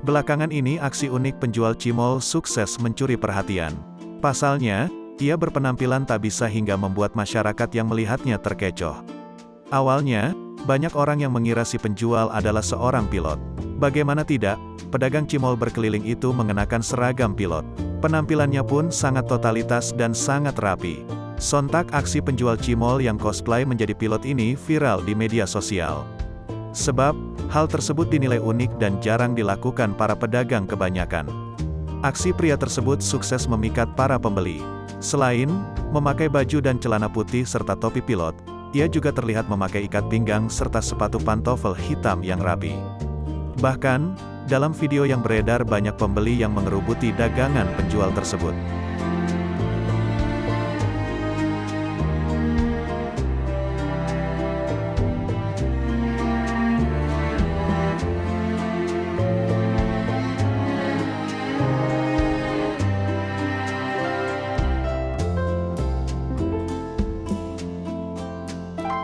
Belakangan ini aksi unik penjual cimol sukses mencuri perhatian. Pasalnya, ia berpenampilan tak bisa hingga membuat masyarakat yang melihatnya terkecoh. Awalnya, banyak orang yang mengira si penjual adalah seorang pilot. Bagaimana tidak, pedagang cimol berkeliling itu mengenakan seragam pilot. Penampilannya pun sangat totalitas dan sangat rapi. Sontak aksi penjual cimol yang cosplay menjadi pilot ini viral di media sosial. Sebab, hal tersebut dinilai unik dan jarang dilakukan para pedagang kebanyakan. Aksi pria tersebut sukses memikat para pembeli. Selain memakai baju dan celana putih serta topi pilot, ia juga terlihat memakai ikat pinggang serta sepatu pantofel hitam yang rapi. Bahkan, dalam video yang beredar banyak pembeli yang mengerubuti dagangan penjual tersebut.